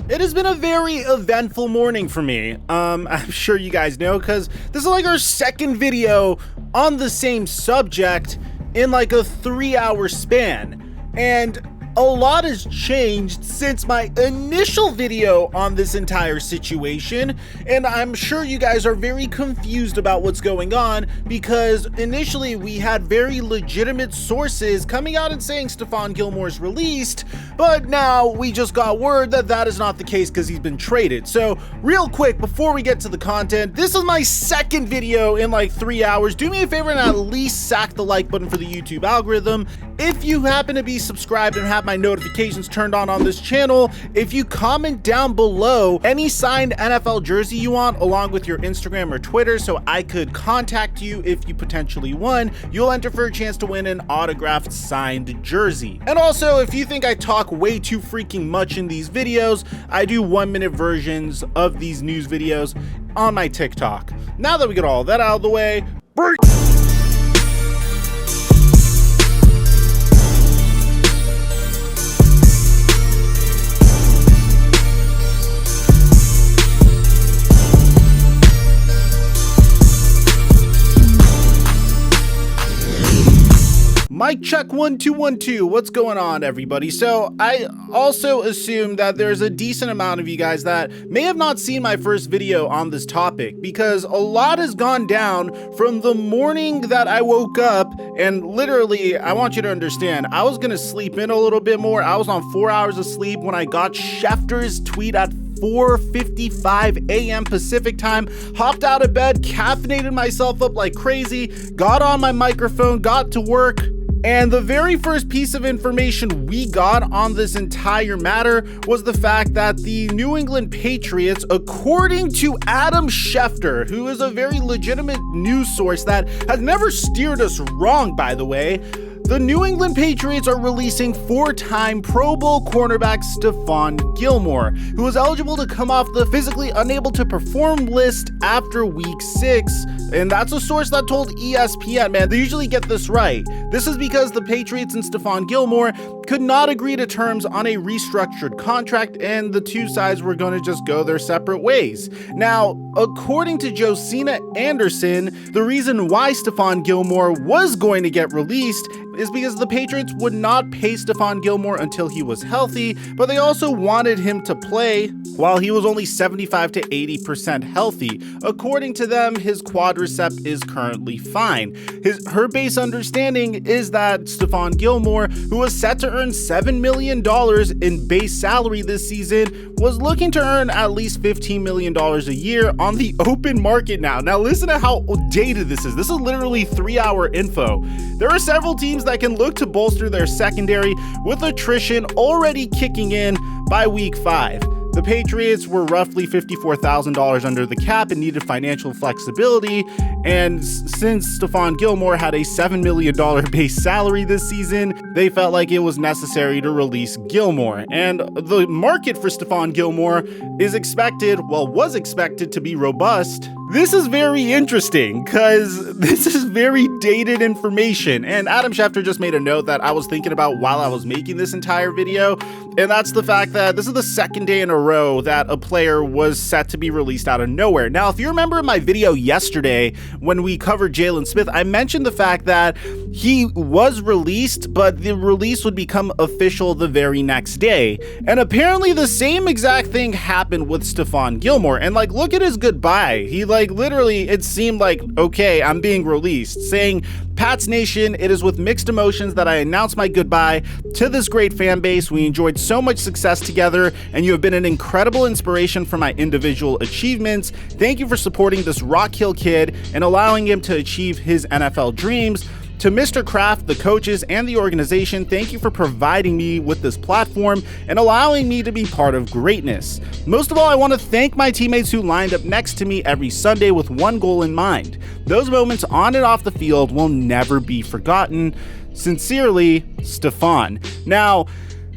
It has been a very eventful morning for me. I'm sure you guys know, because this is like our second video on the same subject in like a 3-hour span. And a lot has changed since my initial video on this entire situation, and I'm sure you guys are very confused about what's going on, because initially we had very legitimate sources coming out and saying Stephon Gilmore's released, but now we just got word that that is not the case because he's been traded. So real quick, before we get to the content, this is my second video in like 3 hours. Do me a favor and at least sack the like button for the YouTube algorithm. If you happen to be subscribed and have my notifications turned on this channel, if you comment down below any signed NFL jersey you want along with your Instagram or Twitter so I could contact you if you potentially won, you'll enter for a chance to win an autographed signed jersey. And also, if you think I talk way too freaking much in these videos, I do 1-minute versions of these news videos on my TikTok. Now that we get all that out of the way, break. Mic check 1 2 1 2. What's going on, everybody? So I also assume that there's a decent amount of you guys that may have not seen my first video on this topic, because a lot has gone down from the morning that I woke up. And literally, I want you to understand, I was gonna sleep in a little bit more. I was on 4 hours of sleep when I got Schefter's tweet at 4:55 a.m. Pacific time, hopped out of bed, caffeinated myself up like crazy, got on my microphone, got to work. And the very first piece of information we got on this entire matter was the fact that the New England Patriots, according to Adam Schefter, who is a very legitimate news source that has never steered us wrong, by the way, the New England Patriots are releasing 4-time Pro Bowl cornerback Stephon Gilmore, who was eligible to come off the physically unable to perform list after week 6. And that's a source that told ESPN, man, they usually get this right. This is because the Patriots and Stephon Gilmore could not agree to terms on a restructured contract, and the two sides were going to just go their separate ways. Now, according to Josina Anderson, the reason why Stephon Gilmore was going to get released is because the Patriots would not pay Stephon Gilmore until he was healthy, but they also wanted him to play while he was only 75 to 80% healthy. According to them, his quadricep is currently fine. Her base understanding is that Stephon Gilmore, who was set to earn $7 million in base salary this season, was looking to earn at least $15 million a year on the open market now. Now listen to how dated this is. This is literally 3-hour info. There are several teams that can look to bolster their secondary with attrition already kicking in by week 5. The Patriots were roughly $54,000 under the cap and needed financial flexibility, and since Stephon Gilmore had a $7 million base salary this season, they felt like it was necessary to release Gilmore. And the market for Stephon Gilmore was expected to be robust. This is very interesting because this is very dated information, and Adam Schefter just made a note that I was thinking about while I was making this entire video, and that's the fact that this is the second day in a row that a player was set to be released out of nowhere. Now, if you remember in my video yesterday when we covered Jalen Smith, I mentioned the fact that he was released, but the release would become official the very next day. And apparently the same exact thing happened with Stephon Gilmore. And like, look at his goodbye. He literally, it seemed like, okay, I'm being released, saying, Pats Nation, it is with mixed emotions that I announce my goodbye to this great fan base. We enjoyed so much success together, and you have been an incredible inspiration for my individual achievements. Thank you for supporting this Rock Hill kid and allowing him to achieve his NFL dreams. To Mr. Kraft, the coaches, and the organization, thank you for providing me with this platform and allowing me to be part of greatness. Most of all, I want to thank my teammates who lined up next to me every Sunday with one goal in mind. Those moments on and off the field will never be forgotten. Sincerely, Stephon. Now,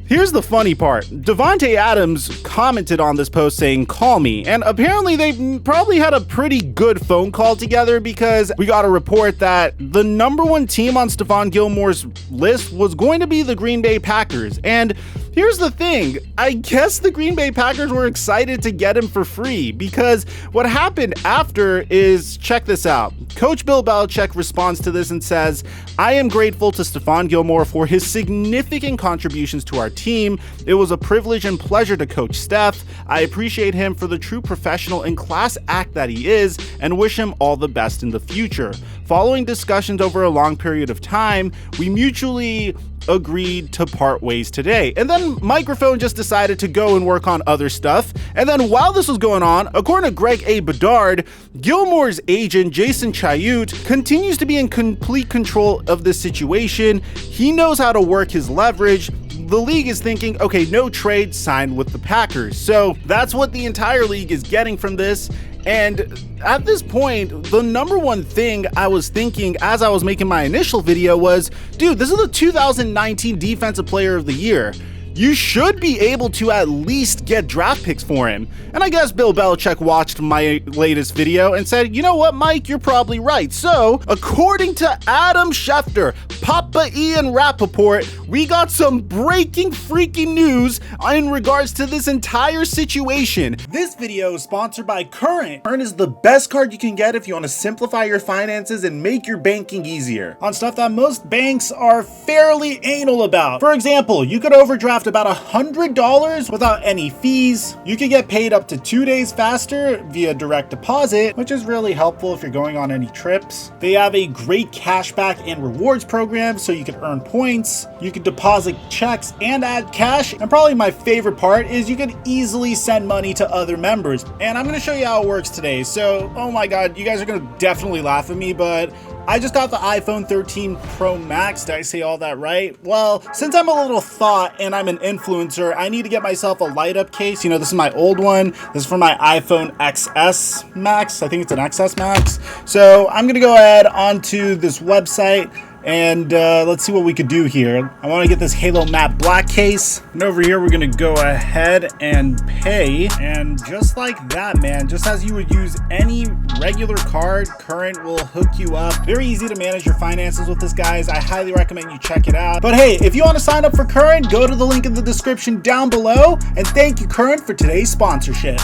here's the funny part. Davante Adams commented on this post saying, "Call me." And apparently they probably had a pretty good phone call together, because we got a report that the number one team on Stephon Gilmore's list was going to be the Green Bay Packers. And here's the thing. I guess the Green Bay Packers were excited to get him for free, because what happened after is, check this out. Coach Bill Belichick responds to this and says, "I am grateful to Stephon Gilmore for his significant contributions to our team. It was a privilege and pleasure to coach Steph. I appreciate him for the true professional and class act that he is, and wish him all the best in the future. Following discussions over a long period of time, we mutually agreed to part ways today." And then Mikerophone just decided to go and work on other stuff. And then while this was going on, according to Greg A. Bedard, Gilmore's agent, Jason Chayut, continues to be in complete control of this situation. He knows how to work his leverage. The league is thinking, okay, no trade, signed with the Packers. So that's what the entire league is getting from this. And at this point, the number one thing I was thinking as I was making my initial video was, dude, this is the 2019 Defensive Player of the Year. You should be able to at least get draft picks for him. And I guess Bill Belichick watched my latest video and said, you know what, Mike, you're probably right. So, according to Adam Schefter, Papa Ian Rappaport, we got some breaking freaking news in regards to this entire situation. This video is sponsored by Current. Current is the best card you can get if you want to simplify your finances and make your banking easier on stuff that most banks are fairly anal about. For example, you could overdraft about $100 without any fees. You could get paid up to 2 days faster via direct deposit, which is really helpful if you're going on any trips. They have a great cashback and rewards program, so you can earn points. You can deposit checks and add cash. And probably my favorite part is you can easily send money to other members. And I'm going to show you how it works today. So, oh my God, you guys are going to definitely laugh at me, but I just got the iPhone 13 Pro Max. Did I say all that right? Well, since I'm a little thought and I'm an influencer, I need to get myself a light up case. You know, this is my old one. This is for my iPhone XS Max. I think it's an XS Max. So I'm going to go ahead onto this website and let's see what we could do here. I want to get this Halo Matte Black case. And over here, we're going to go ahead and pay. And just like that, man, just as you would use any regular card, Current will hook you up. Very easy to manage your finances with this, guys. I highly recommend you check it out. But hey, if you want to sign up for Current, go to the link in the description down below. And thank you, Current, for today's sponsorship.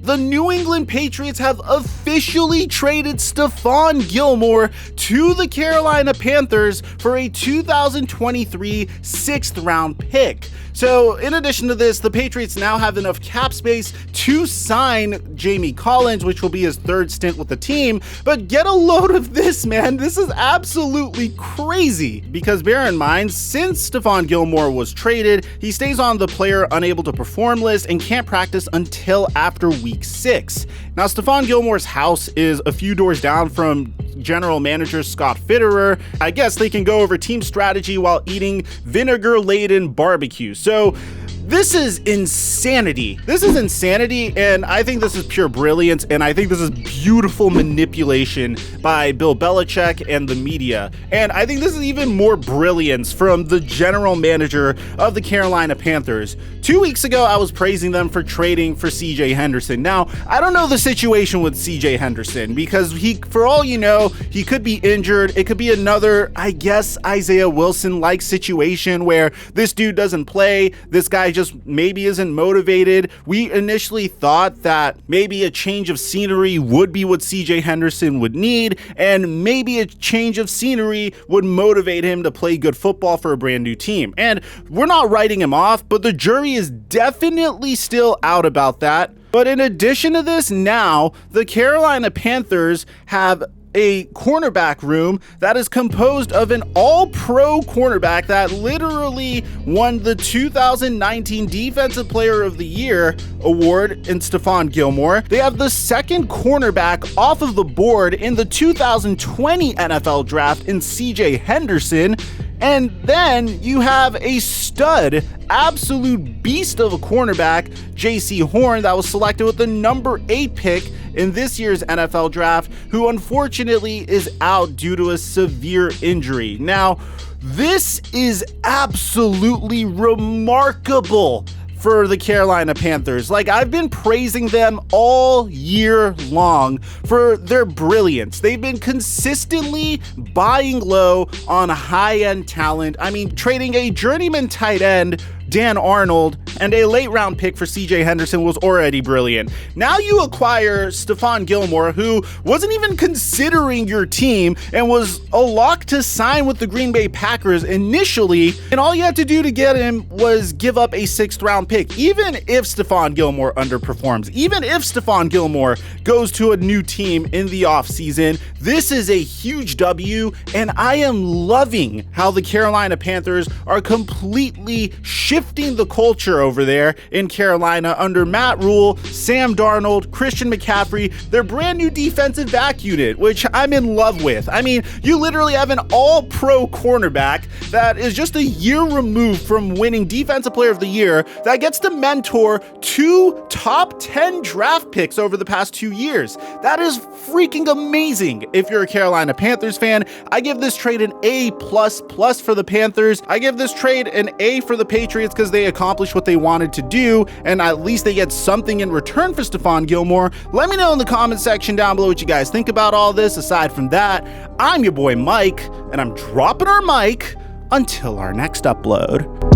The New England Patriots have officially traded Stephon Gilmore to the Carolina Panthers for a 2023 sixth-round pick. So, in addition to this, the Patriots now have enough cap space to sign Jamie Collins, which will be his third stint with the team. But get a load of this, man. This is absolutely crazy. Because bear in mind, since Stephon Gilmore was traded, he stays on the player unable to perform list and can't practice until after week 6. Now, Stephon Gilmore's house is a few doors down from general manager Scott Fitterer. I guess they can go over team strategy while eating vinegar-laden barbecue. So this is insanity. This is insanity, and I think this is pure brilliance, and I think this is beautiful manipulation by Bill Belichick and the media. And I think this is even more brilliance from the general manager of the Carolina Panthers. 2 weeks ago, I was praising them for trading for CJ Henderson. Now, I don't know the situation with CJ Henderson, because for all you know, he could be injured. It could be another, I guess, Isaiah Wilson-like situation where this dude doesn't play. This guy just maybe isn't motivated. We initially thought that maybe a change of scenery would be what CJ Henderson would need, and maybe a change of scenery would motivate him to play good football for a brand new team. And we're not writing him off, but the jury is definitely still out about that. But in addition to this, now the Carolina Panthers have a cornerback room that is composed of an all-pro cornerback that literally won the 2019 Defensive Player of the Year award in Stephon Gilmore. They have the second cornerback off of the board in the 2020 NFL Draft in CJ Henderson. And then you have a stud, absolute beast of a cornerback, J.C. Horn, that was selected with the number 8 pick in this year's NFL Draft, who unfortunately is out due to a severe injury. Now, this is absolutely remarkable for the Carolina Panthers. Like, I've been praising them all year long for their brilliance. They've been consistently buying low on high-end talent. I mean, trading a journeyman tight end Dan Arnold, and a late round pick for CJ Henderson was already brilliant. Now you acquire Stephon Gilmore, who wasn't even considering your team and was a lock to sign with the Green Bay Packers initially, and all you had to do to get him was give up a 6th round pick. Even if Stephon Gilmore underperforms, even if Stephon Gilmore goes to a new team in the offseason, this is a huge W, and I am loving how the Carolina Panthers are completely shifting the culture over there in Carolina under Matt Rule, Sam Darnold, Christian McCaffrey, their brand new defensive back unit, which I'm in love with. I mean, you literally have an all-pro cornerback that is just a year removed from winning Defensive Player of the Year that gets to mentor 2 top 10 draft picks over the past 2 years. That is freaking amazing. If you're a Carolina Panthers fan, I give this trade an A++ for the Panthers. I give this trade an A for the Patriots because they accomplished what they wanted to do, and at least they get something in return for Stephon Gilmore. Let me know in the comment section down below what you guys think about all this. Aside from that, I'm your boy Mike, and I'm dropping our mic until our next upload.